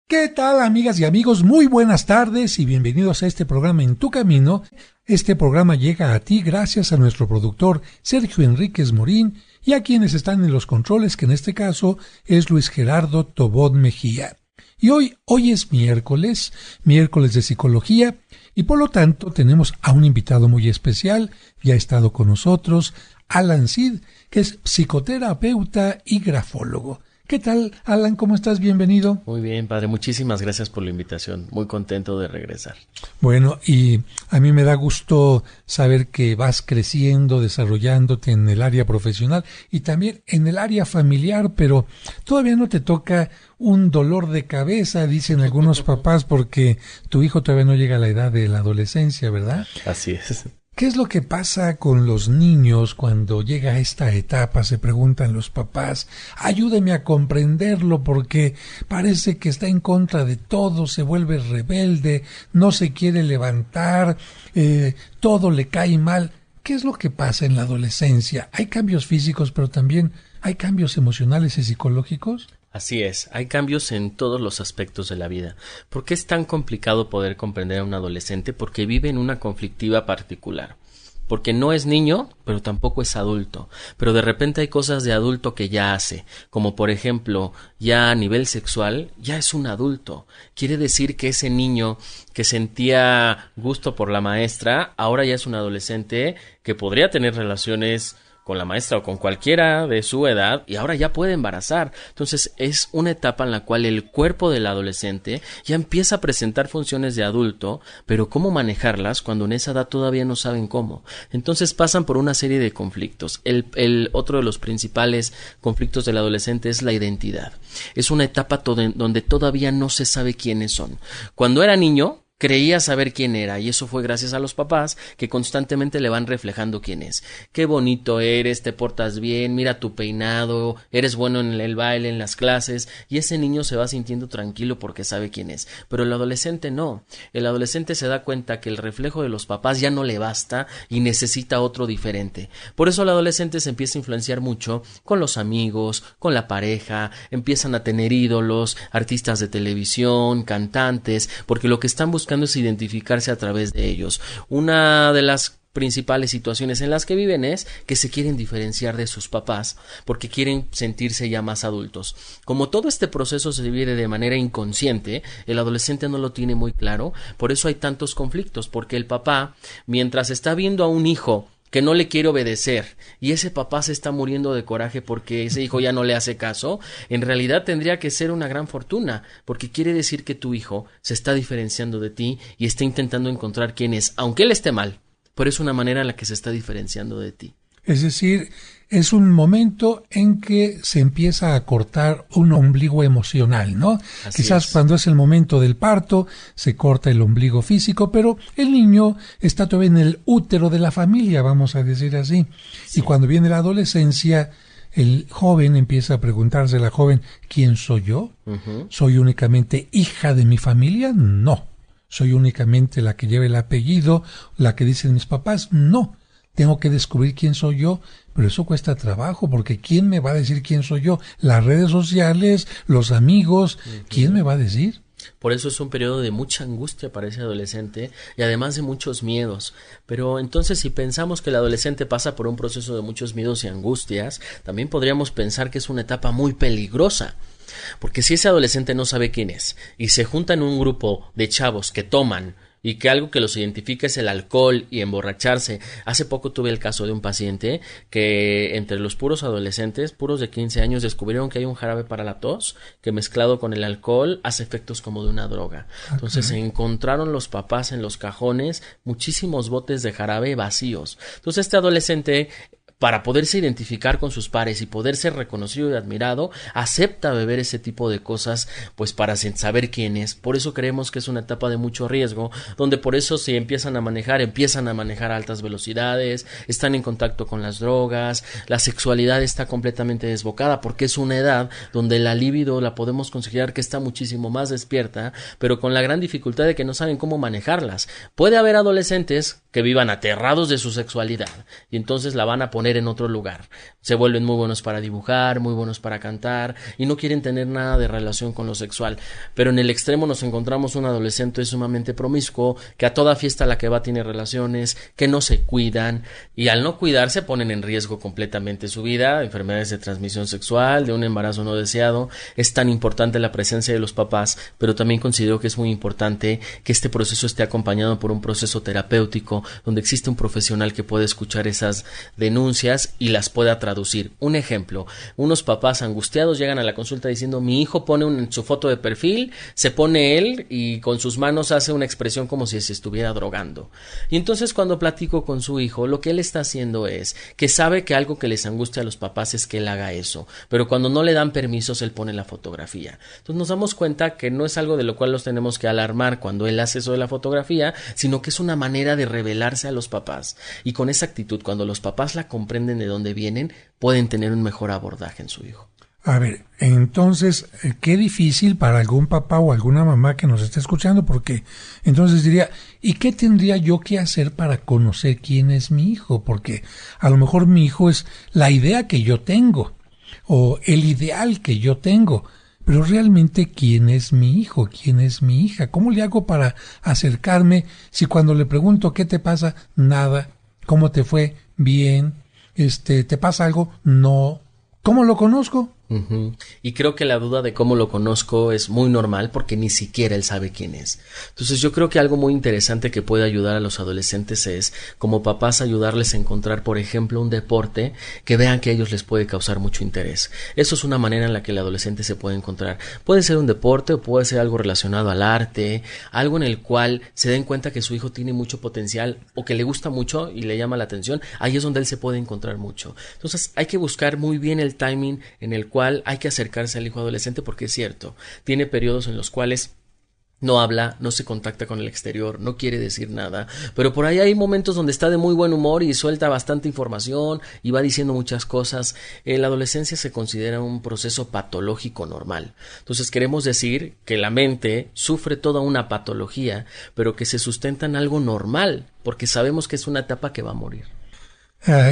¿Qué tal, amigas y amigos? Muy buenas tardes y bienvenidos a este programa En Tu Camino. Este programa llega a ti gracias a nuestro productor Sergio Enríquez Morín y a quienes están en los controles, que en este caso es Luis Gerardo Tobón Mejía. Y hoy es miércoles de psicología, y por lo tanto tenemos a un invitado muy especial. Ya ha estado con nosotros Alan Cid, que es psicoterapeuta y grafólogo. ¿Qué tal, Alan? ¿Cómo estás? Bienvenido. Muy bien, padre. Muchísimas gracias por la invitación. Muy contento de regresar. Bueno, y a mí me da gusto saber que vas creciendo, desarrollándote en el área profesional y también en el área familiar, pero todavía no te toca un dolor de cabeza, dicen algunos papás, porque tu hijo todavía no llega a la edad de la adolescencia, ¿verdad? Así es. ¿Qué es lo que pasa con los niños cuando llega a esta etapa? Se preguntan los papás. Ayúdeme a comprenderlo porque parece que está en contra de todo, se vuelve rebelde, no se quiere levantar, todo le cae mal. ¿Qué es lo que pasa en la adolescencia? Hay cambios físicos, pero también hay cambios emocionales y psicológicos. Así es, hay cambios en todos los aspectos de la vida. ¿Por qué es tan complicado poder comprender a un adolescente? Porque vive en una conflictiva particular. Porque no es niño, pero tampoco es adulto. Pero de repente hay cosas de adulto que ya hace. Como por ejemplo, ya a nivel sexual, ya es un adulto. Quiere decir que ese niño que sentía gusto por la maestra, ahora ya es un adolescente que podría tener relaciones con la maestra o con cualquiera de su edad y ahora ya puede embarazar. Entonces es una etapa en la cual el cuerpo del adolescente ya empieza a presentar funciones de adulto, pero cómo manejarlas cuando en esa edad todavía no saben cómo. Entonces pasan por una serie de conflictos. El otro de los principales conflictos del adolescente es la identidad. Es una etapa donde todavía no se sabe quiénes son. Cuando era niño, creía saber quién era, y eso fue gracias a los papás que constantemente le van reflejando quién es. Qué bonito eres, te portas bien, mira tu peinado, eres bueno en el baile, en las clases, y ese niño se va sintiendo tranquilo porque sabe quién es. Pero el adolescente no. El adolescente se da cuenta que el reflejo de los papás ya no le basta y necesita otro diferente. Por eso el adolescente se empieza a influenciar mucho con los amigos, con la pareja, empiezan a tener ídolos, artistas de televisión, cantantes, porque lo que están buscando es identificarse a través de ellos. Una de las principales situaciones en las que viven es que se quieren diferenciar de sus papás porque quieren sentirse ya más adultos. Como todo este proceso se vive de manera inconsciente, el adolescente no lo tiene muy claro, por eso hay tantos conflictos, porque el papá, mientras está viendo a un hijo que no le quiere obedecer y ese papá se está muriendo de coraje porque ese hijo ya no le hace caso, en realidad tendría que ser una gran fortuna, porque quiere decir que tu hijo se está diferenciando de ti y está intentando encontrar quién es, aunque él esté mal, pero es una manera en la que se está diferenciando de ti. Es decir, es un momento en que se empieza a cortar un ombligo emocional, ¿no? Quizás cuando es el momento del parto, se corta el ombligo físico, pero el niño está todavía en el útero de la familia, vamos a decir así. Sí. Y cuando viene la adolescencia, el joven empieza a preguntarse, la joven, ¿quién soy yo? ¿Soy únicamente hija de mi familia? No. ¿Soy únicamente la que lleva el apellido, la que dicen mis papás? No. Tengo que descubrir quién soy yo, pero eso cuesta trabajo, porque ¿quién me va a decir quién soy yo? Las redes sociales, los amigos, ¿quién me va a decir? Por eso es un periodo de mucha angustia para ese adolescente y además de muchos miedos. Pero entonces, si pensamos que el adolescente pasa por un proceso de muchos miedos y angustias, también podríamos pensar que es una etapa muy peligrosa. Porque si ese adolescente no sabe quién es y se junta en un grupo de chavos que toman y que algo que los identifica es el alcohol y emborracharse. Hace poco tuve el caso de un paciente que entre los puros adolescentes, puros de 15 años, descubrieron que hay un jarabe para la tos que mezclado con el alcohol hace efectos como de una droga. Entonces se encontraron los papás en los cajones muchísimos botes de jarabe vacíos. Entonces este adolescente, para poderse identificar con sus pares y poder ser reconocido y admirado, acepta beber ese tipo de cosas, pues para saber quién es. Por eso creemos que es una etapa de mucho riesgo, donde por eso si empiezan a manejar a altas velocidades, están en contacto con las drogas, la sexualidad está completamente desbocada, porque es una edad donde la libido la podemos considerar que está muchísimo más despierta, pero con la gran dificultad de que no saben cómo manejarlas. Puede haber adolescentes que vivan aterrados de su sexualidad, y entonces la van a poner poner en otro lugar. Se vuelven muy buenos para dibujar, muy buenos para cantar y no quieren tener nada de relación con lo sexual. Pero en el extremo nos encontramos un adolescente sumamente promiscuo, que a toda fiesta a la que va tiene relaciones, que no se cuidan y al no cuidarse ponen en riesgo completamente su vida, enfermedades de transmisión sexual, de un embarazo no deseado. Es tan importante la presencia de los papás, pero también considero que es muy importante que este proceso esté acompañado por un proceso terapéutico donde existe un profesional que pueda escuchar esas denuncias y las pueda traducir. Un ejemplo, unos papás angustiados llegan a la consulta diciendo: mi hijo pone su foto de perfil, se pone él y con sus manos hace una expresión como si se estuviera drogando. Y entonces cuando platico con su hijo, lo que él está haciendo es que sabe que algo que les angustia a los papás es que él haga eso, pero cuando no le dan permisos él pone la fotografía. Entonces nos damos cuenta que no es algo de lo cual los tenemos que alarmar cuando él hace eso de la fotografía, sino que es una manera de revelarse a los papás. Y con esa actitud, cuando los papás la comprenden de dónde vienen, pueden tener un mejor abordaje en su hijo. A ver, entonces, qué difícil para algún papá o alguna mamá que nos esté escuchando, porque entonces diría, ¿y qué tendría yo que hacer para conocer quién es mi hijo? Porque a lo mejor mi hijo es la idea que yo tengo, o el ideal que yo tengo, pero realmente ¿quién es mi hijo? ¿Quién es mi hija? ¿Cómo le hago para acercarme si cuando le pregunto ¿qué te pasa? Nada. ¿Cómo te fue? Bien. ¿Te pasa algo? No. ¿Cómo lo conozco? Uh-huh. Y creo que la duda de cómo lo conozco es muy normal porque ni siquiera él sabe quién es. Entonces yo creo que algo muy interesante que puede ayudar a los adolescentes es, como papás, ayudarles a encontrar, por ejemplo, un deporte que vean que a ellos les puede causar mucho interés. Eso es una manera en la que el adolescente se puede encontrar. Puede ser un deporte o puede ser algo relacionado al arte, algo en el cual se den cuenta que su hijo tiene mucho potencial o que le gusta mucho y le llama la atención. Ahí es donde él se puede encontrar mucho. Entonces hay que buscar muy bien el timing en el cual hay que acercarse al hijo adolescente, porque es cierto, tiene periodos en los cuales no habla, no se contacta con el exterior, no quiere decir nada, pero por ahí hay momentos donde está de muy buen humor y suelta bastante información y va diciendo muchas cosas. La adolescencia se considera un proceso patológico normal. Entonces queremos decir que la mente sufre toda una patología, pero que se sustenta en algo normal, porque sabemos que es una etapa que va a morir.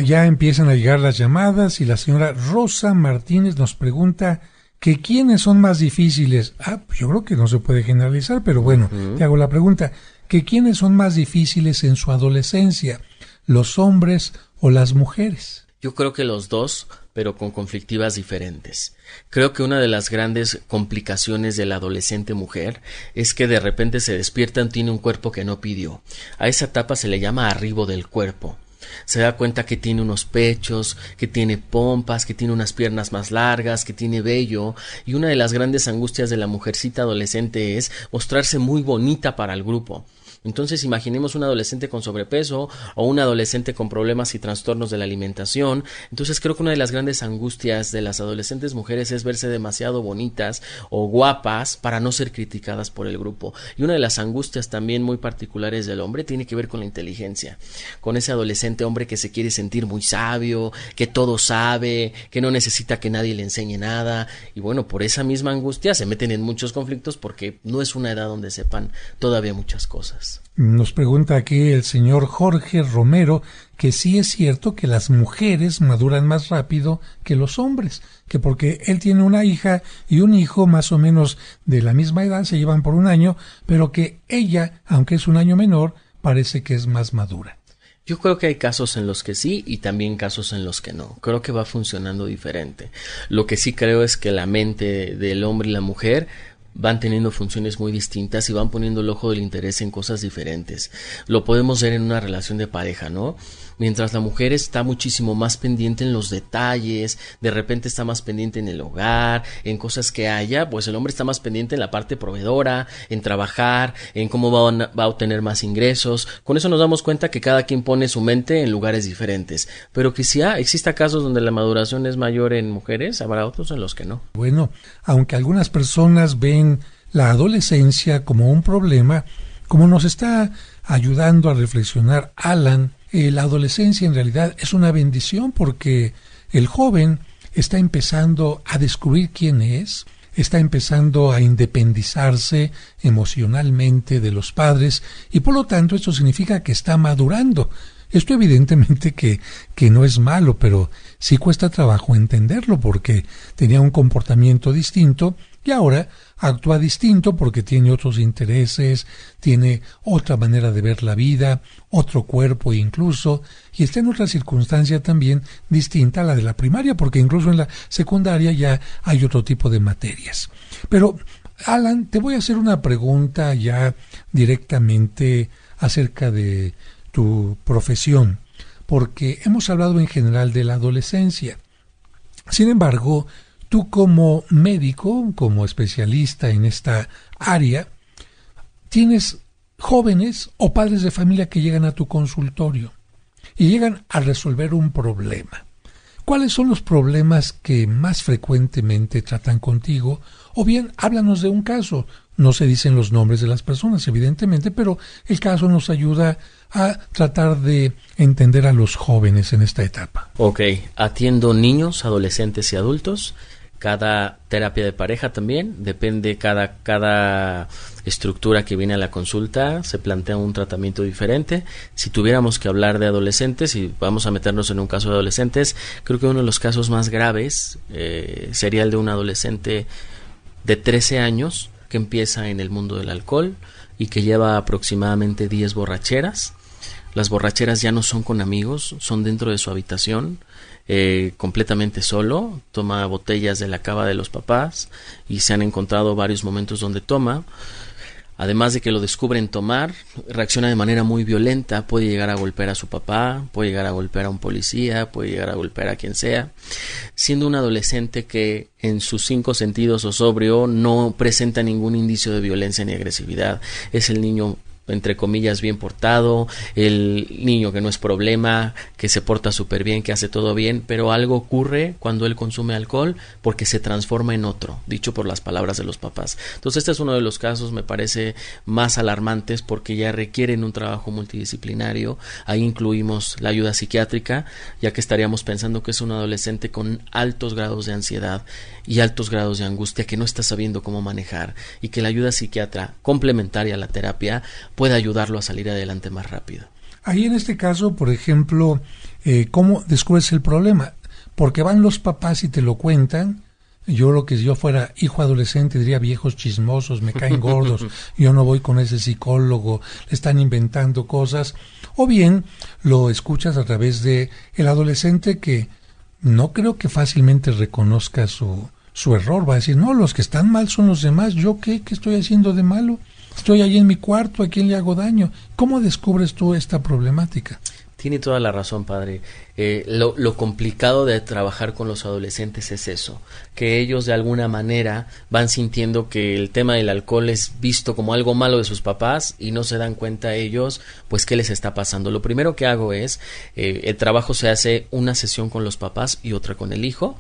Ya empiezan a llegar las llamadas y la señora Rosa Martínez nos pregunta que quiénes son más difíciles. Pues yo creo que no se puede generalizar, pero bueno, te hago la pregunta, que quiénes son más difíciles en su adolescencia, los hombres o las mujeres. Yo creo que los dos, pero con conflictivas diferentes. Creo que una de las grandes complicaciones de la adolescente mujer es que de repente se despierta y tiene un cuerpo que no pidió. A esa etapa se le llama arribo del cuerpo. Se da cuenta que tiene unos pechos, que tiene pompas, que tiene unas piernas más largas, que tiene vello, y una de las grandes angustias de la mujercita adolescente es mostrarse muy bonita para el grupo. Entonces imaginemos un adolescente con sobrepeso o un adolescente con problemas y trastornos de la alimentación. Entonces creo que una de las grandes angustias de las adolescentes mujeres es verse demasiado bonitas o guapas para no ser criticadas por el grupo. Y una de las angustias también muy particulares del hombre tiene que ver con la inteligencia, con ese adolescente hombre que se quiere sentir muy sabio, que todo sabe, que no necesita que nadie le enseñe nada. Y bueno, por esa misma angustia se meten en muchos conflictos porque no es una edad donde sepan todavía muchas cosas. Nos pregunta aquí el señor Jorge Romero que sí es cierto que las mujeres maduran más rápido que los hombres, que porque él tiene una hija y un hijo más o menos de la misma edad, se llevan por un año, pero que ella, aunque es un año menor, parece que es más madura. Yo creo que hay casos en los que sí y también casos en los que no. Creo que va funcionando diferente. Lo que sí creo es que la mente del hombre y la mujer van teniendo funciones muy distintas y van poniendo el ojo del interés en cosas diferentes. Lo podemos ver en una relación de pareja, ¿no? Mientras la mujer está muchísimo más pendiente en los detalles, de repente está más pendiente en el hogar, en cosas que haya, pues el hombre está más pendiente en la parte proveedora, en trabajar, en cómo va a obtener más ingresos. Con eso nos damos cuenta que cada quien pone su mente en lugares diferentes, pero que si exista casos donde la maduración es mayor en mujeres, habrá otros en los que no. Bueno, aunque algunas personas ven la adolescencia como un problema, como nos está ayudando a reflexionar Alan, la adolescencia en realidad es una bendición porque el joven está empezando a descubrir quién es, está empezando a independizarse emocionalmente de los padres y por lo tanto esto significa que está madurando. Esto evidentemente que no es malo, pero sí cuesta trabajo entenderlo porque tenía un comportamiento distinto y ahora actúa distinto porque tiene otros intereses, tiene otra manera de ver la vida, otro cuerpo incluso, y está en otra circunstancia también distinta a la de la primaria, porque incluso en la secundaria ya hay otro tipo de materias. Pero, Alan, te voy a hacer una pregunta ya directamente acerca de tu profesión, porque hemos hablado en general de la adolescencia. Sin embargo, tú como médico, como especialista en esta área, tienes jóvenes o padres de familia que llegan a tu consultorio y llegan a resolver un problema. ¿Cuáles son los problemas que más frecuentemente tratan contigo? O bien, háblanos de un caso. No se dicen los nombres de las personas, evidentemente, pero el caso nos ayuda a tratar de entender a los jóvenes en esta etapa. Ok, atiendo niños, adolescentes y adultos. Cada terapia de pareja también, depende cada estructura que viene a la consulta, se plantea un tratamiento diferente. Si tuviéramos que hablar de adolescentes, y vamos a meternos en un caso de adolescentes, creo que uno de los casos más graves sería el de un adolescente de 13 años que empieza en el mundo del alcohol y que lleva aproximadamente 10 borracheras. Las borracheras ya no son con amigos, son dentro de su habitación, completamente solo, toma botellas de la cava de los papás y se han encontrado varios momentos donde toma. Además de que lo descubren tomar, reacciona de manera muy violenta, puede llegar a golpear a su papá, puede llegar a golpear a un policía, puede llegar a golpear a quien sea, siendo un adolescente que en sus 5 sentidos o sobrio no presenta ningún indicio de violencia ni agresividad. Es el niño, entre comillas, bien portado, el niño que no es problema, que se porta súper bien, que hace todo bien, pero algo ocurre cuando él consume alcohol porque se transforma en otro, dicho por las palabras de los papás. Entonces este es uno de los casos, me parece, más alarmantes porque ya requieren un trabajo multidisciplinario. Ahí incluimos la ayuda psiquiátrica, ya que estaríamos pensando que es un adolescente con altos grados de ansiedad y altos grados de angustia que no está sabiendo cómo manejar, y que la ayuda psiquiatra complementaria a la terapia puede ayudarlo a salir adelante más rápido. Ahí en este caso, por ejemplo, ¿cómo descubres el problema? Porque van los papás y te lo cuentan. Yo si yo fuera hijo adolescente diría: viejos chismosos, me caen gordos, yo no voy con ese psicólogo, le están inventando cosas. O bien lo escuchas a través de el adolescente que no creo que fácilmente reconozca su error. Va a decir: no, los que están mal son los demás, ¿yo qué estoy haciendo de malo? Estoy ahí en mi cuarto, ¿a quién le hago daño? ¿Cómo descubres tú esta problemática? Tiene toda la razón, padre. Lo complicado de trabajar con los adolescentes es eso, que ellos de alguna manera van sintiendo que el tema del alcohol es visto como algo malo de sus papás y no se dan cuenta ellos, pues, qué les está pasando. Lo primero que hago es, el trabajo se hace una sesión con los papás y otra con el hijo,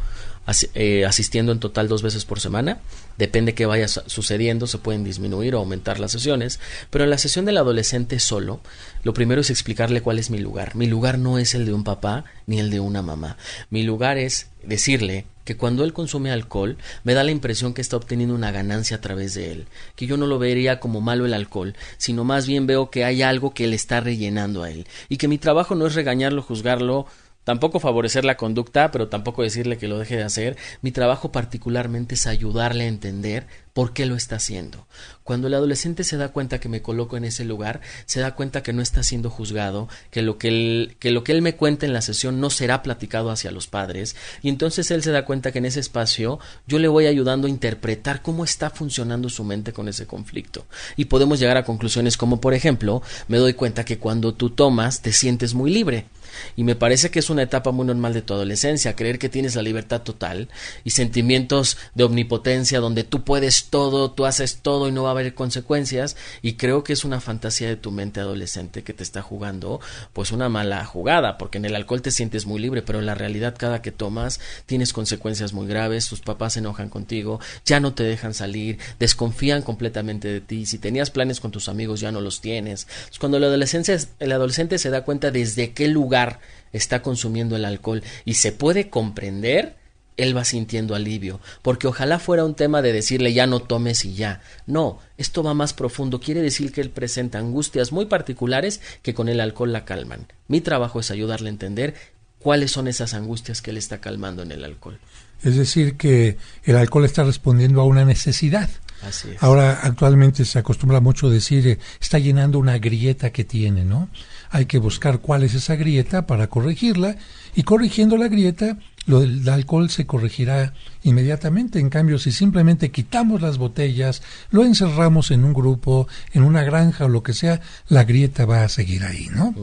asistiendo en total 2 veces por semana. Depende qué vaya sucediendo, se pueden disminuir o aumentar las sesiones, pero en la sesión del adolescente solo, lo primero es explicarle cuál es mi lugar. Mi lugar no es el de un papá ni el de una mamá. Mi lugar es decirle que cuando él consume alcohol, me da la impresión que está obteniendo una ganancia a través de él, que yo no lo vería como malo el alcohol, sino más bien veo que hay algo que le está rellenando a él, y que mi trabajo no es regañarlo, juzgarlo, tampoco favorecer la conducta, pero tampoco decirle que lo deje de hacer. Mi trabajo particularmente es ayudarle a entender por qué lo está haciendo. Cuando el adolescente se da cuenta que me coloco en ese lugar, se da cuenta que no está siendo juzgado, que lo que él me cuenta en la sesión no será platicado hacia los padres, y entonces él se da cuenta que en ese espacio yo le voy ayudando a interpretar cómo está funcionando su mente con ese conflicto. Y podemos llegar a conclusiones como, por ejemplo, me doy cuenta que cuando tú tomas te sientes muy libre. Y me parece que es una etapa muy normal de tu adolescencia, creer que tienes la libertad total y sentimientos de omnipotencia donde tú puedes todo, tú haces todo y no va a haber consecuencias, y creo que es una fantasía de tu mente adolescente que te está jugando pues una mala jugada, porque en el alcohol te sientes muy libre, pero en la realidad cada que tomas tienes consecuencias muy graves. Tus papás se enojan contigo, ya no te dejan salir, desconfían completamente de ti, si tenías planes con tus amigos ya no los tienes. Entonces, cuando el adolescente se da cuenta desde qué lugar está consumiendo el alcohol y se puede comprender, él va sintiendo alivio, porque ojalá fuera un tema de decirle ya no tomes y ya. No, esto va más profundo, quiere decir que él presenta angustias muy particulares que con el alcohol la calman. Mi trabajo es ayudarle a entender cuáles son esas angustias que él está calmando en el alcohol. Es decir, que el alcohol está respondiendo a una necesidad. Así es. Ahora, actualmente se acostumbra mucho decir, está llenando una grieta que tiene, ¿no? Hay que buscar cuál es esa grieta para corregirla, y corrigiendo la grieta, lo del alcohol se corregirá inmediatamente. En cambio, si simplemente quitamos las botellas, lo encerramos en un grupo, en una granja o lo que sea, la grieta va a seguir ahí, ¿no?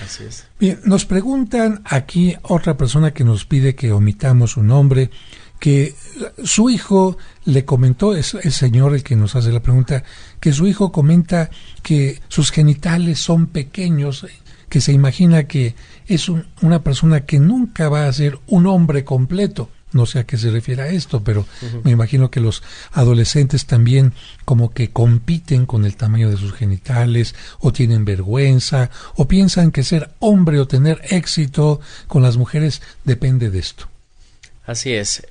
Así es. Bien, nos preguntan aquí otra persona que nos pide que omitamos su nombre, que su hijo le comentó, es el señor el que nos hace la pregunta, que su hijo comenta que sus genitales son pequeños, que se imagina que es una persona que nunca va a ser un hombre completo. No sé a qué se refiere a esto, pero me imagino que los adolescentes también como que compiten con el tamaño de sus genitales, o tienen vergüenza, o piensan que ser hombre o tener éxito con las mujeres depende de esto. Así es.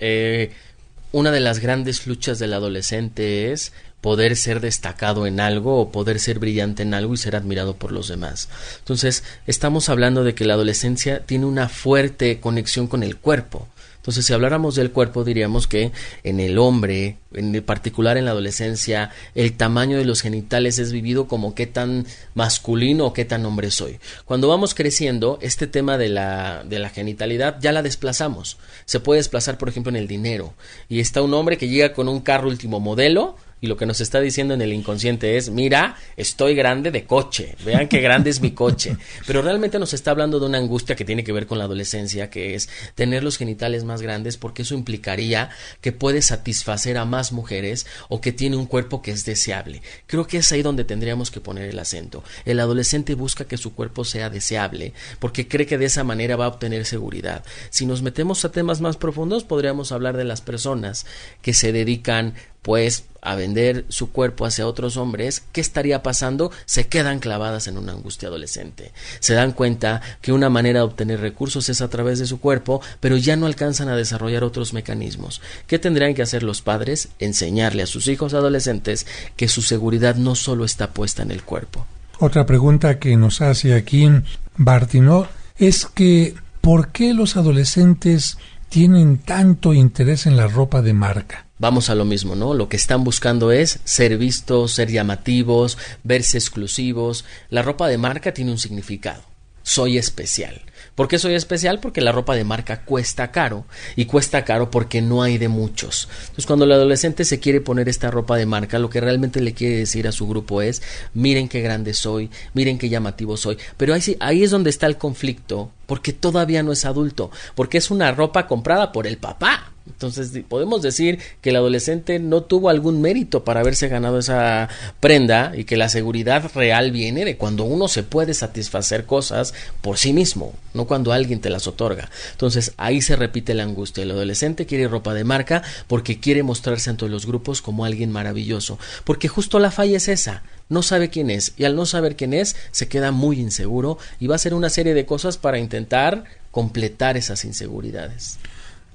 Una de las grandes luchas del adolescente es poder ser destacado en algo o poder ser brillante en algo y ser admirado por los demás. Entonces, estamos hablando de que la adolescencia tiene una fuerte conexión con el cuerpo. Entonces, si habláramos del cuerpo, diríamos que en el hombre, en particular en la adolescencia, el tamaño de los genitales es vivido como qué tan masculino o qué tan hombre soy. Cuando vamos creciendo, este tema de la genitalidad ya la desplazamos. Se puede desplazar, por ejemplo, en el dinero. Y está un hombre que llega con un carro último modelo, y lo que nos está diciendo en el inconsciente es, mira, estoy grande de coche, vean qué grande es mi coche. Pero realmente nos está hablando de una angustia que tiene que ver con la adolescencia, que es tener los genitales más grandes, porque eso implicaría que puede satisfacer a más mujeres o que tiene un cuerpo que es deseable. Creo que es ahí donde tendríamos que poner el acento. El adolescente busca que su cuerpo sea deseable, porque cree que de esa manera va a obtener seguridad. Si nos metemos a temas más profundos, podríamos hablar de las personas que se dedican pues a vender su cuerpo hacia otros hombres. ¿Qué estaría pasando? Se quedan clavadas en una angustia adolescente. Se dan cuenta que una manera de obtener recursos es a través de su cuerpo, pero ya no alcanzan a desarrollar otros mecanismos. ¿Qué tendrían que hacer los padres? Enseñarle a sus hijos adolescentes que su seguridad no solo está puesta en el cuerpo. Otra pregunta que nos hace aquí Bartino es que ¿por qué los adolescentes tienen tanto interés en la ropa de marca? Vamos a lo mismo, ¿no? Lo que están buscando es ser vistos, ser llamativos, verse exclusivos. La ropa de marca tiene un significado. Soy especial. ¿Por qué soy especial? Porque la ropa de marca cuesta caro, y cuesta caro porque no hay de muchos. Entonces, cuando el adolescente se quiere poner esta ropa de marca, lo que realmente le quiere decir a su grupo es, miren qué grande soy, miren qué llamativo soy. Pero ahí es donde está el conflicto, porque todavía no es adulto, porque es una ropa comprada por el papá. Entonces podemos decir que el adolescente no tuvo algún mérito para haberse ganado esa prenda, y que la seguridad real viene de cuando uno se puede satisfacer cosas por sí mismo, no cuando alguien te las otorga. Entonces ahí se repite la angustia. El adolescente quiere ropa de marca porque quiere mostrarse ante los grupos como alguien maravilloso, porque justo la falla es esa. No sabe quién es, y al no saber quién es, se queda muy inseguro y va a hacer una serie de cosas para intentar completar esas inseguridades.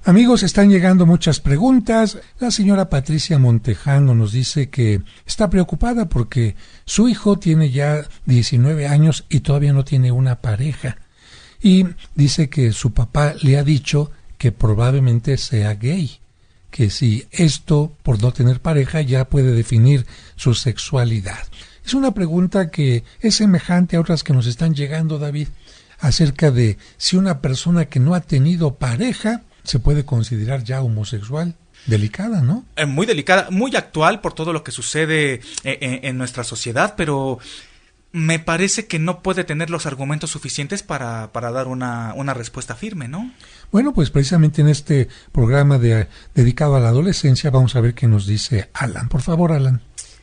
Amigos, están llegando muchas preguntas. La señora Patricia Montejano nos dice que está preocupada porque su hijo tiene ya 19 años y todavía no tiene una pareja. Y dice que su papá le ha dicho que probablemente sea gay, que si esto, por no tener pareja, ya puede definir su sexualidad. Es una pregunta que es semejante a otras que nos están llegando, David, acerca de si una persona que no ha tenido pareja se puede considerar ya homosexual. Delicada, ¿no? Muy delicada, muy actual por todo lo que sucede en nuestra sociedad, pero me parece que no puede tener los argumentos suficientes para dar una respuesta firme, ¿no? Bueno, pues precisamente en este programa dedicado a la adolescencia vamos a ver qué nos dice Alan. Por favor, Alan.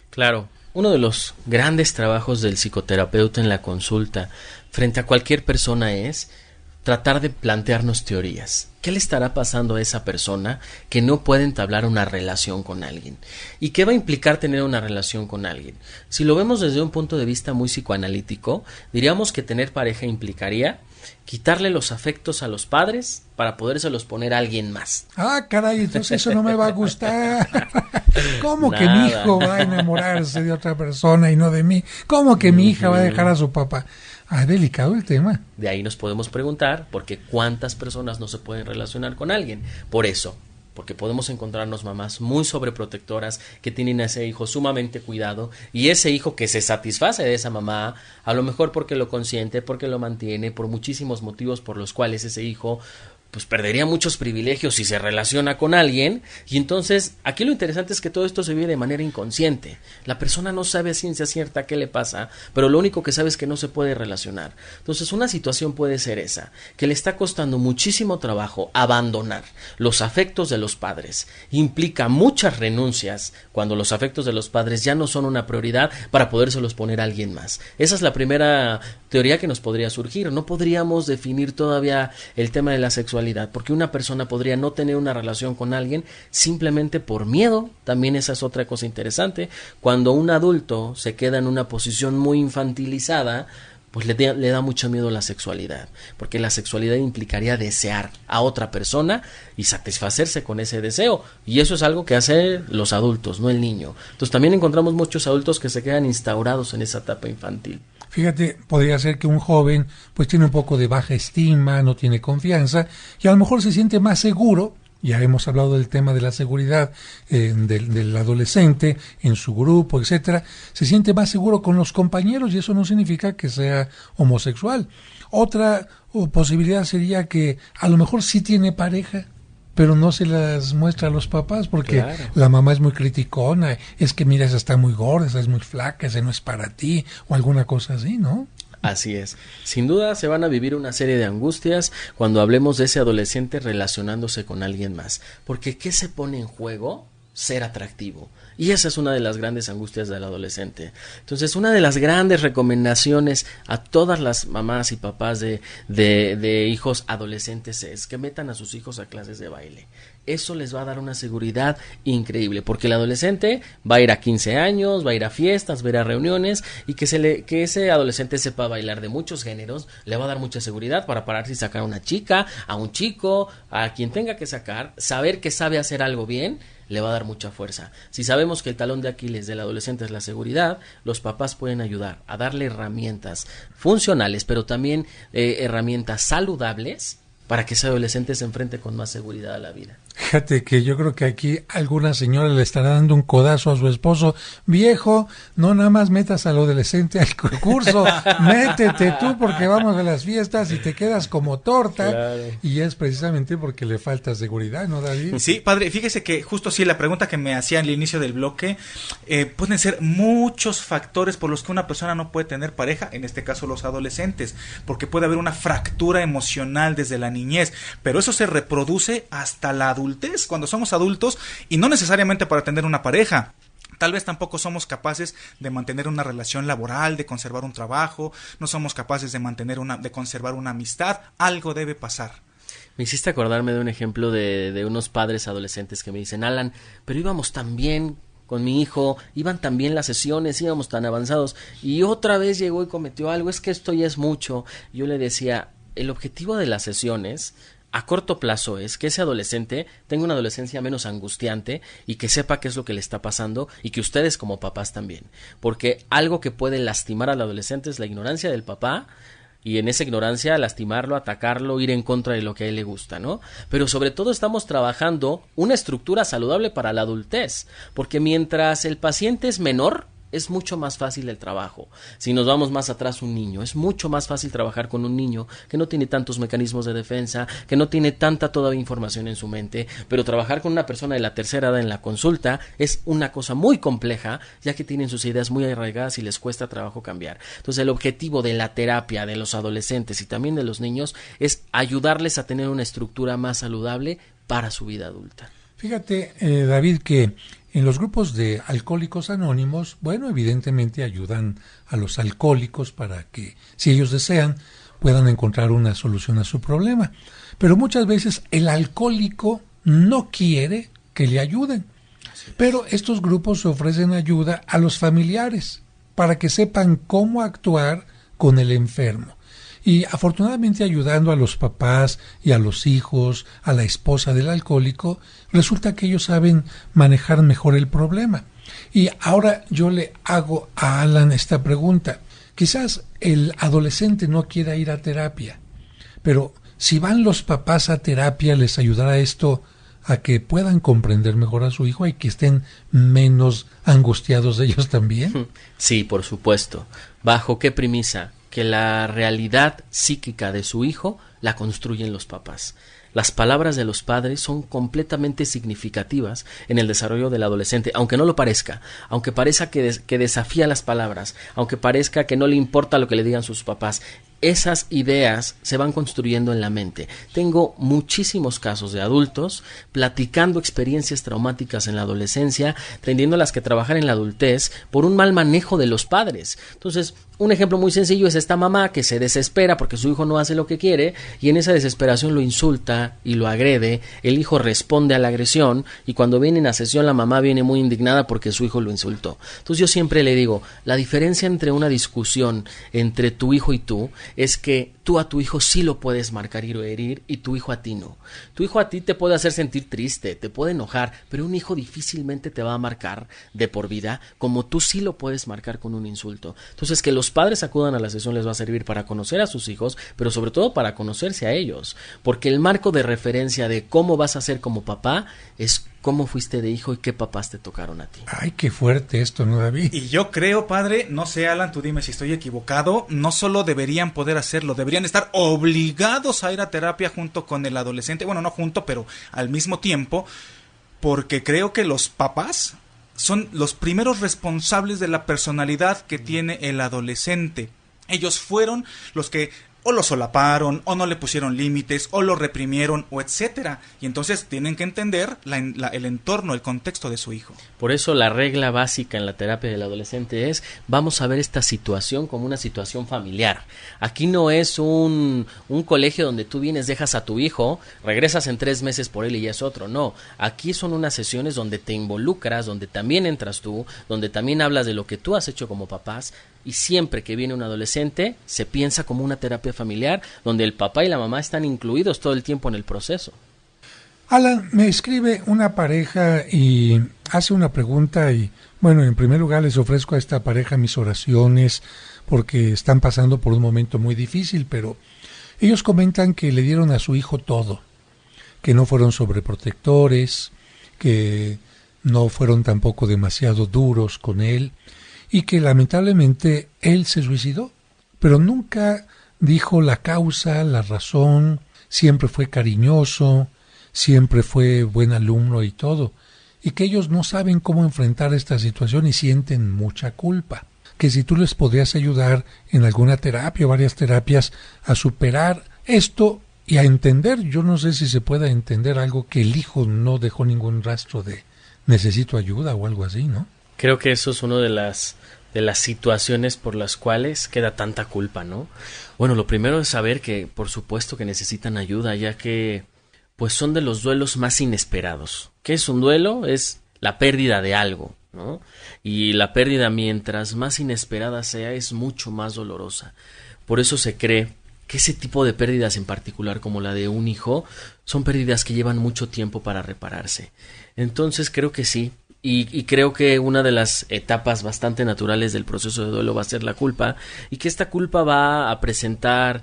Claro, uno de los grandes trabajos del psicoterapeuta en la consulta frente a cualquier persona es tratar de plantearnos teorías. ¿Qué le estará pasando a esa persona que no puede entablar una relación con alguien? ¿Y qué va a implicar tener una relación con alguien? Si lo vemos desde un punto de vista muy psicoanalítico, diríamos que tener pareja implicaría quitarle los afectos a los padres para podérselos poner a alguien más. Ah, caray, entonces eso no me va a gustar. ¿Cómo que mi hijo va a enamorarse de otra persona y no de mí? ¿Cómo que mi hija va a dejar a su papá? Ah, delicado el tema. De ahí nos podemos preguntar, porque ¿cuántas personas no se pueden relacionar con alguien? Por eso, porque podemos encontrarnos mamás muy sobreprotectoras que tienen a ese hijo sumamente cuidado, y ese hijo que se satisface de esa mamá, a lo mejor porque lo consiente, porque lo mantiene, por muchísimos motivos por los cuales ese hijo pues perdería muchos privilegios si se relaciona con alguien. Y entonces aquí lo interesante es que todo esto se vive de manera inconsciente. La persona no sabe a ciencia cierta qué le pasa, pero lo único que sabe es que no se puede relacionar. Entonces una situación puede ser esa, que le está costando muchísimo trabajo abandonar los afectos de los padres. Implica muchas renuncias cuando los afectos de los padres ya no son una prioridad para podérselos poner a alguien más. Esa es la primera teoría que nos podría surgir. No podríamos definir todavía el tema de la sexualidad, porque una persona podría no tener una relación con alguien simplemente por miedo. También esa es otra cosa interesante. Cuando un adulto se queda en una posición muy infantilizada, pues le da mucho miedo la sexualidad, porque la sexualidad implicaría desear a otra persona y satisfacerse con ese deseo, y eso es algo que hacen los adultos, no el niño. Entonces también encontramos muchos adultos que se quedan instaurados en esa etapa infantil. Fíjate, podría ser que un joven pues tiene un poco de baja estima, no tiene confianza y a lo mejor se siente más seguro. Ya hemos hablado del tema de la seguridad del adolescente en su grupo, etcétera. Se siente más seguro con los compañeros y eso no significa que sea homosexual. Otra posibilidad sería que a lo mejor sí tiene pareja, pero no se las muestra a los papás porque claro, la mamá es muy criticona, es que mira, esa está muy gorda, esa es muy flaca, esa no es para ti, o alguna cosa así, ¿no? Así es. Sin duda se van a vivir una serie de angustias cuando hablemos de ese adolescente relacionándose con alguien más. Porque ¿qué se pone en juego? Ser atractivo. Y esa es una de las grandes angustias del adolescente. Entonces, una de las grandes recomendaciones a todas las mamás y papás de hijos adolescentes es que metan a sus hijos a clases de baile. Eso les va a dar una seguridad increíble, porque el adolescente va a ir a 15 años, va a ir a fiestas, va a ir a reuniones, y que ese adolescente sepa bailar de muchos géneros, le va a dar mucha seguridad para pararse y sacar a una chica, a un chico, a quien tenga que sacar. Saber que sabe hacer algo bien le va a dar mucha fuerza. Si sabemos que el talón de Aquiles del adolescente es la seguridad, los papás pueden ayudar a darle herramientas funcionales, pero también herramientas saludables para que ese adolescente se enfrente con más seguridad a la vida. Fíjate que yo creo que aquí alguna señora le estará dando un codazo a su esposo. Viejo, no nada más metas al adolescente al concurso, métete tú porque vamos a las fiestas y te quedas como torta. Claro. Y es precisamente porque le falta seguridad, ¿no, David? Sí, padre, fíjese que justo sí, la pregunta que me hacía al inicio del bloque, pueden ser muchos factores por los que una persona no puede tener pareja, en este caso los adolescentes, porque puede haber una fractura emocional desde la niñez, pero eso se reproduce hasta la adultez, cuando somos adultos, y no necesariamente para tener una pareja. Tal vez tampoco somos capaces de mantener una relación laboral, de conservar un trabajo, no somos capaces de conservar una amistad. Algo debe pasar. Me hiciste acordarme de un ejemplo de unos padres adolescentes que me dicen: Alan, pero íbamos tan bien con mi hijo, iban tan bien las sesiones, íbamos tan avanzados, y otra vez llegó y cometió algo, es que esto ya es mucho. Yo le decía, el objetivo de las sesiones a corto plazo es que ese adolescente tenga una adolescencia menos angustiante y que sepa qué es lo que le está pasando, y que ustedes como papás también, porque algo que puede lastimar al adolescente es la ignorancia del papá, y en esa ignorancia lastimarlo, atacarlo, ir en contra de lo que a él le gusta, ¿no? Pero sobre todo estamos trabajando una estructura saludable para la adultez, porque mientras el paciente es menor, es mucho más fácil el trabajo. Si nos vamos más atrás, un niño, es mucho más fácil trabajar con un niño que no tiene tantos mecanismos de defensa, que no tiene tanta todavía información en su mente, pero trabajar con una persona de la tercera edad en la consulta es una cosa muy compleja, ya que tienen sus ideas muy arraigadas y les cuesta trabajo cambiar. Entonces el objetivo de la terapia de los adolescentes y también de los niños es ayudarles a tener una estructura más saludable para su vida adulta. Fíjate, David, que en los grupos de alcohólicos anónimos, bueno, evidentemente ayudan a los alcohólicos para que, si ellos desean, puedan encontrar una solución a su problema. Pero muchas veces el alcohólico no quiere que le ayuden. Pero estos grupos ofrecen ayuda a los familiares para que sepan cómo actuar con el enfermo. Y afortunadamente ayudando a los papás y a los hijos, a la esposa del alcohólico, resulta que ellos saben manejar mejor el problema. Y ahora yo le hago a Alan esta pregunta. Quizás el adolescente no quiera ir a terapia, pero si van los papás a terapia, ¿les ayudará esto a que puedan comprender mejor a su hijo y que estén menos angustiados ellos también? Sí, por supuesto. ¿Bajo qué premisa? Que la realidad psíquica de su hijo la construyen los papás. Las palabras de los padres son completamente significativas en el desarrollo del adolescente, aunque no lo parezca, aunque parezca que desafía las palabras, aunque parezca que no le importa lo que le digan sus papás. Esas ideas se van construyendo en la mente. Tengo muchísimos casos de adultos platicando experiencias traumáticas en la adolescencia, tendiéndolas que trabajar en la adultez por un mal manejo de los padres. Entonces, un ejemplo muy sencillo es esta mamá que se desespera porque su hijo no hace lo que quiere y en esa desesperación lo insulta y lo agrede. El hijo responde a la agresión y cuando vienen a sesión la mamá viene muy indignada porque su hijo lo insultó. Entonces yo siempre le digo, la diferencia entre una discusión entre tu hijo y tú es que tú a tu hijo sí lo puedes marcar y herir y tu hijo a ti no. Tu hijo a ti te puede hacer sentir triste, te puede enojar, pero un hijo difícilmente te va a marcar de por vida como tú sí lo puedes marcar con un insulto. Entonces que los padres acudan a la sesión les va a servir para conocer a sus hijos, pero sobre todo para conocerse a ellos, porque el marco de referencia de cómo vas a ser como papá es cómo fuiste de hijo y qué papás te tocaron a ti. Ay, qué fuerte esto, ¿no, David? Y yo creo, padre, no sé, Alan, tú dime si estoy equivocado, no solo deberían poder hacerlo, deberían estar obligados a ir a terapia junto con el adolescente, bueno, no junto, pero al mismo tiempo, porque creo que los papás son los primeros responsables de la personalidad que tiene el adolescente. Ellos fueron los que o lo solaparon, o no le pusieron límites, o lo reprimieron, o etcétera. Y entonces tienen que entender el entorno, el contexto de su hijo. Por eso la regla básica en la terapia del adolescente es, vamos a ver esta situación como una situación familiar. Aquí no es un colegio donde tú vienes, dejas a tu hijo, regresas en 3 meses por él y ya es otro. No, aquí son unas sesiones donde te involucras, donde también entras tú, donde también hablas de lo que tú has hecho como papás. Y siempre que viene un adolescente, se piensa como una terapia familiar, donde el papá y la mamá están incluidos todo el tiempo en el proceso. Alan, me escribe una pareja y hace una pregunta y, bueno, en primer lugar les ofrezco a esta pareja mis oraciones porque están pasando por un momento muy difícil, pero ellos comentan que le dieron a su hijo todo, que no fueron sobreprotectores, que no fueron tampoco demasiado duros con él, y que lamentablemente él se suicidó, pero nunca dijo la causa, la razón, siempre fue cariñoso, siempre fue buen alumno y todo, y que ellos no saben cómo enfrentar esta situación y sienten mucha culpa, que si tú les podrías ayudar en alguna terapia o varias terapias a superar esto y a entender, yo no sé si se pueda entender algo que el hijo no dejó ningún rastro de necesito ayuda o algo así, ¿no? Creo que eso es una de las situaciones por las cuales queda tanta culpa, ¿no? Bueno, lo primero es saber que, por supuesto, que necesitan ayuda, ya que, pues, son de los duelos más inesperados. ¿Qué es un duelo? Es la pérdida de algo, ¿no? Y la pérdida, mientras más inesperada sea, es mucho más dolorosa. Por eso se cree que ese tipo de pérdidas en particular, como la de un hijo, son pérdidas que llevan mucho tiempo para repararse. Entonces, creo que sí. Y creo que una de las etapas bastante naturales del proceso de duelo va a ser la culpa y que esta culpa va a presentar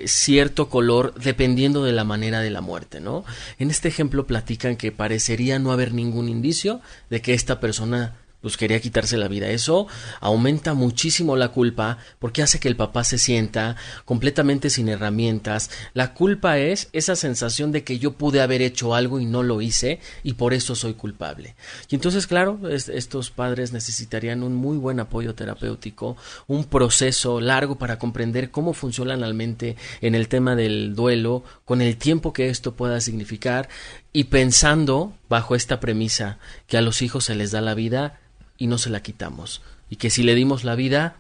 cierto color dependiendo de la manera de la muerte, ¿no? En este ejemplo platican que parecería no haber ningún indicio de que esta persona pues quería quitarse la vida. Eso aumenta muchísimo la culpa porque hace que el papá se sienta completamente sin herramientas. La culpa es esa sensación de que yo pude haber hecho algo y no lo hice y por eso soy culpable. Y entonces, claro, estos padres necesitarían un muy buen apoyo terapéutico, un proceso largo para comprender cómo funciona la mente en el tema del duelo, con el tiempo que esto pueda significar y pensando bajo esta premisa que a los hijos se les da la vida y no se la quitamos, y que si le dimos la vida,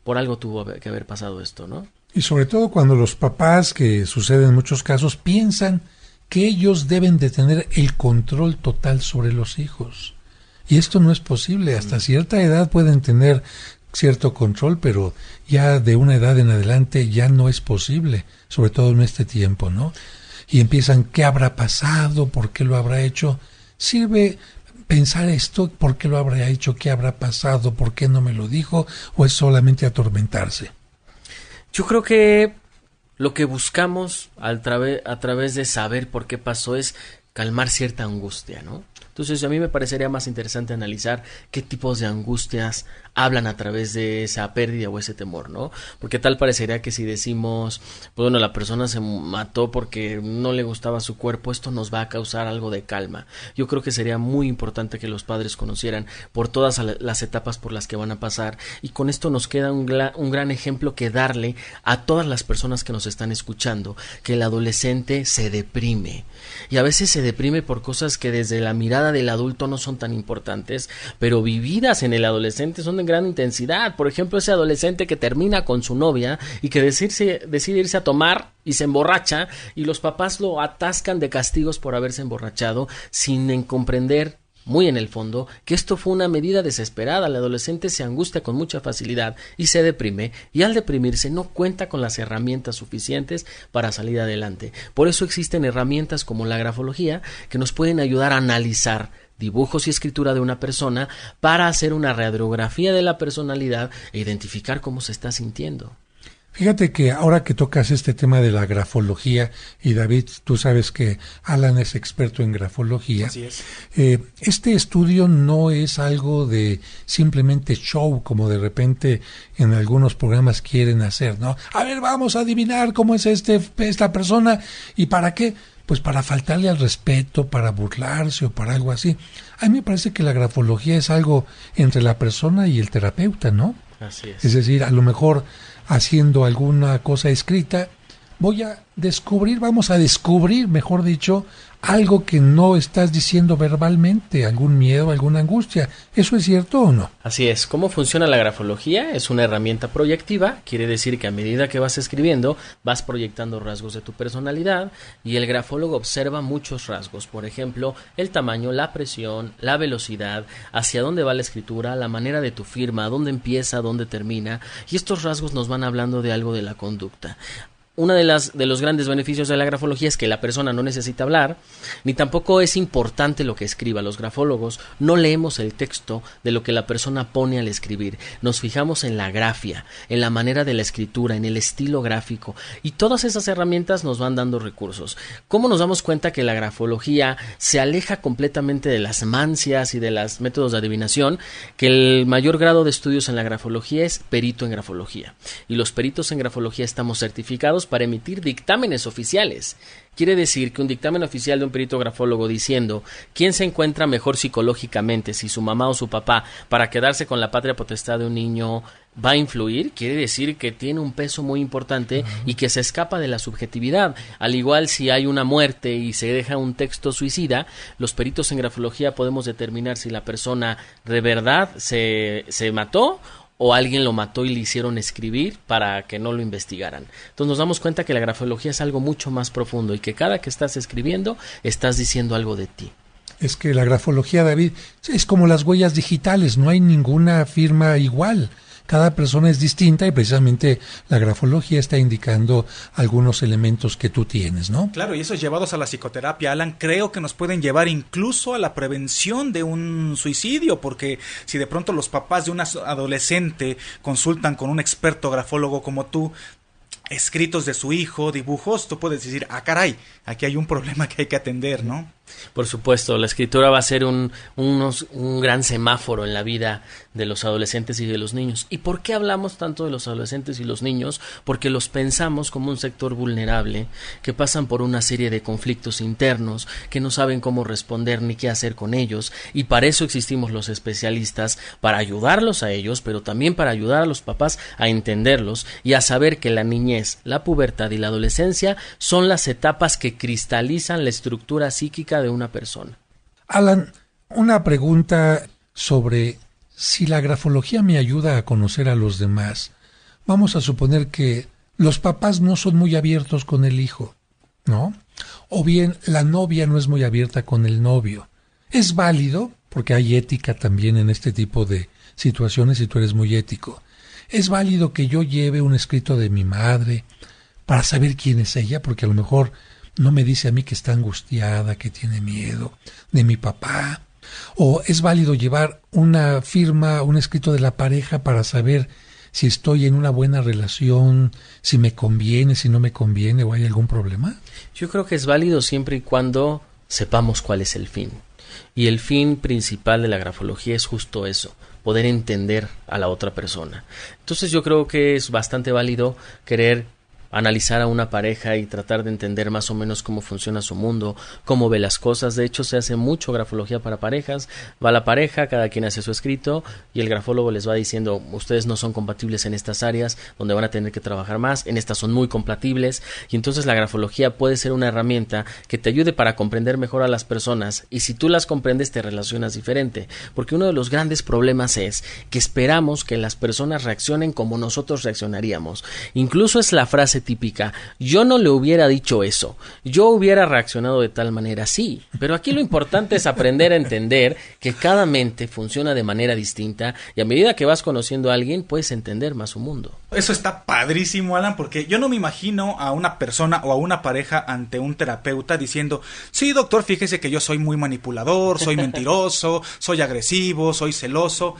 por algo tuvo que haber pasado esto, ¿no? Y sobre todo cuando los papás, que sucede en muchos casos, piensan que ellos deben de tener el control total sobre los hijos. Y esto no es posible. Hasta cierta edad pueden tener cierto control, pero ya de una edad en adelante ya no es posible, sobre todo en este tiempo, ¿no? Y empiezan, ¿qué habrá pasado? ¿Por qué lo habrá hecho? ¿Sirve pensar esto? ¿Por qué lo habrá hecho? ¿Qué habrá pasado? ¿Por qué no me lo dijo? ¿O es solamente atormentarse? Yo creo que lo que buscamos a través de saber por qué pasó es calmar cierta angustia, ¿no? Entonces a mí me parecería más interesante analizar qué tipos de angustias hablan a través de esa pérdida o ese temor, ¿no? Porque tal parecería que si decimos, pues bueno, la persona se mató porque no le gustaba su cuerpo, esto nos va a causar algo de calma. Yo creo que sería muy importante que los padres conocieran por todas las etapas por las que van a pasar, y con esto nos queda un gran ejemplo que darle a todas las personas que nos están escuchando, que el adolescente se deprime, y a veces se deprime por cosas que desde la mirada del adulto no son tan importantes, pero vividas en el adolescente son de gran intensidad. Por ejemplo, ese adolescente que termina con su novia y que decide irse a tomar y se emborracha, y los papás lo atascan de castigos por haberse emborrachado, sin comprender muy en el fondo que esto fue una medida desesperada. El adolescente se angustia con mucha facilidad y se deprime, y al deprimirse no cuenta con las herramientas suficientes para salir adelante. Por eso existen herramientas como la grafología, que nos pueden ayudar a analizar dibujos y escritura de una persona para hacer una radiografía de la personalidad e identificar cómo se está sintiendo. Fíjate que ahora que tocas este tema de la grafología, y David, tú sabes que Alan es experto en grafología. Así es. Este estudio no es algo de simplemente show, como de repente en algunos programas quieren hacer, ¿no? A ver, vamos a adivinar cómo es esta persona, ¿y para qué? Pues para faltarle al respeto, para burlarse o para algo así. A mí me parece que la grafología es algo entre la persona y el terapeuta, ¿no? Así es. Es decir, a lo mejor haciendo alguna cosa escrita, vamos a descubrir, mejor dicho, algo que no estás diciendo verbalmente, algún miedo, alguna angustia. ¿Eso es cierto o no? Así es. ¿Cómo funciona la grafología? Es una herramienta proyectiva, quiere decir que a medida que vas escribiendo, vas proyectando rasgos de tu personalidad, y el grafólogo observa muchos rasgos, por ejemplo, el tamaño, la presión, la velocidad, hacia dónde va la escritura, la manera de tu firma, dónde empieza, dónde termina, y estos rasgos nos van hablando de algo de la conducta. Uno de los grandes beneficios de la grafología es que la persona no necesita hablar, ni tampoco es importante lo que escriba. Los grafólogos no leemos el texto de lo que la persona pone al escribir. Nos fijamos en la grafía, en la manera de la escritura, en el estilo gráfico, y todas esas herramientas nos van dando recursos. ¿Cómo nos damos cuenta que la grafología se aleja completamente de las mancias y de los métodos de adivinación? Que el mayor grado de estudios en la grafología es perito en grafología, y los peritos en grafología estamos certificados para emitir dictámenes oficiales. Quiere decir que un dictamen oficial de un perito grafólogo diciendo quién se encuentra mejor psicológicamente, si su mamá o su papá, para quedarse con la patria potestad de un niño, va a influir, quiere decir que tiene un peso muy importante y que se escapa de la subjetividad. Al igual, si hay una muerte y se deja un texto suicida, los peritos en grafología podemos determinar si la persona de verdad se mató o alguien lo mató y le hicieron escribir para que no lo investigaran. Entonces nos damos cuenta que la grafología es algo mucho más profundo, y que cada que estás escribiendo estás diciendo algo de ti. Es que la grafología, David, es como las huellas digitales, no hay ninguna firma igual. Cada persona es distinta, y precisamente la grafología está indicando algunos elementos que tú tienes, ¿no? Claro, y esos llevados a la psicoterapia, Alan, creo que nos pueden llevar incluso a la prevención de un suicidio, porque si de pronto los papás de un adolescente consultan con un experto grafólogo como tú, escritos de su hijo, dibujos, tú puedes decir, caray, aquí hay un problema que hay que atender, ¿no? Por supuesto, la escritura va a ser un gran semáforo en la vida de los adolescentes y de los niños. ¿Y por qué hablamos tanto de los adolescentes y los niños? Porque los pensamos como un sector vulnerable, que pasan por una serie de conflictos internos, que no saben cómo responder ni qué hacer con ellos, y para eso existimos los especialistas, para ayudarlos a ellos, pero también para ayudar a los papás a entenderlos y a saber que la niñez, la pubertad y la adolescencia son las etapas que cristalizan la estructura psíquica de una persona. Alan, una pregunta sobre si la grafología me ayuda a conocer a los demás. Vamos a suponer que los papás no son muy abiertos con el hijo, ¿no? O bien la novia no es muy abierta con el novio. ¿Es válido? Porque hay ética también en este tipo de situaciones y tú eres muy ético. ¿Es válido que yo lleve un escrito de mi madre para saber quién es ella? Porque a lo mejor no me dice a mí que está angustiada, que tiene miedo, de mi papá. ¿O es válido llevar una firma, un escrito de la pareja para saber si estoy en una buena relación, si me conviene, si no me conviene o hay algún problema? Yo creo que es válido siempre y cuando sepamos cuál es el fin. Y el fin principal de la grafología es justo eso, poder entender a la otra persona. Entonces yo creo que es bastante válido querer analizar a una pareja y tratar de entender más o menos cómo funciona su mundo, cómo ve las cosas. De hecho, se hace mucho grafología para parejas. Va la pareja, cada quien hace su escrito y el grafólogo les va diciendo, ustedes no son compatibles en estas áreas donde van a tener que trabajar más, en estas son muy compatibles, y entonces la grafología puede ser una herramienta que te ayude para comprender mejor a las personas, y si tú las comprendes te relacionas diferente, porque uno de los grandes problemas es que esperamos que las personas reaccionen como nosotros reaccionaríamos. Incluso es la frase típica, yo no le hubiera dicho eso, yo hubiera reaccionado de tal manera, sí, pero aquí lo importante es aprender a entender que cada mente funciona de manera distinta y a medida que vas conociendo a alguien puedes entender más su mundo. Eso está padrísimo, Alan, porque yo no me imagino a una persona o a una pareja ante un terapeuta diciendo, sí, doctor, fíjese que yo soy muy manipulador, soy mentiroso, soy agresivo, soy celoso.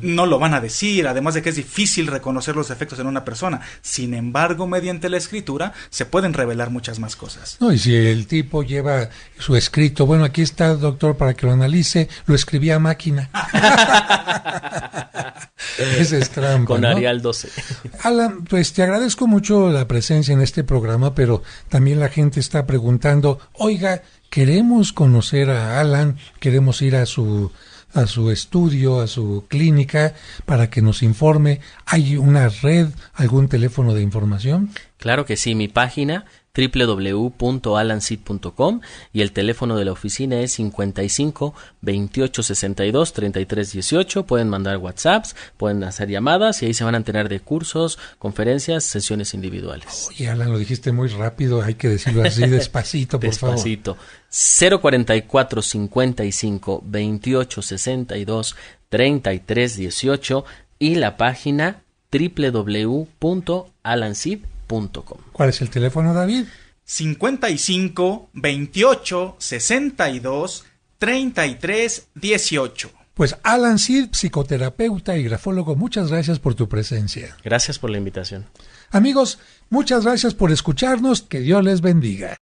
No lo van a decir, además de que es difícil reconocer los defectos en una persona. Sin embargo, mediante la escritura se pueden revelar muchas más cosas. No, y si el tipo lleva su escrito, bueno, aquí está, doctor, para que lo analice, lo escribí a máquina. Ese es trampa, con ¿no? Arial 12. Alan, pues te agradezco mucho la presencia en este programa, pero también la gente está preguntando, oiga, queremos conocer a Alan, queremos ir a su estudio, a su clínica, para que nos informe. ¿Hay una red, algún teléfono de información? Claro que sí, mi página www.alansid.com y el teléfono de la oficina es 55 28 62 33 18. Pueden mandar WhatsApps, pueden hacer llamadas y ahí se van a enterar de cursos, conferencias, sesiones individuales. Oye, Alan, lo dijiste muy rápido, hay que decirlo así despacito, por despacito. 044 55 28 62 33 18 y la página www.alansid.com. ¿Cuál es el teléfono, David? 55 28 62 33 18. Pues Alan Sid, psicoterapeuta y grafólogo, muchas gracias por tu presencia. Gracias por la invitación. Amigos, muchas gracias por escucharnos, que Dios les bendiga.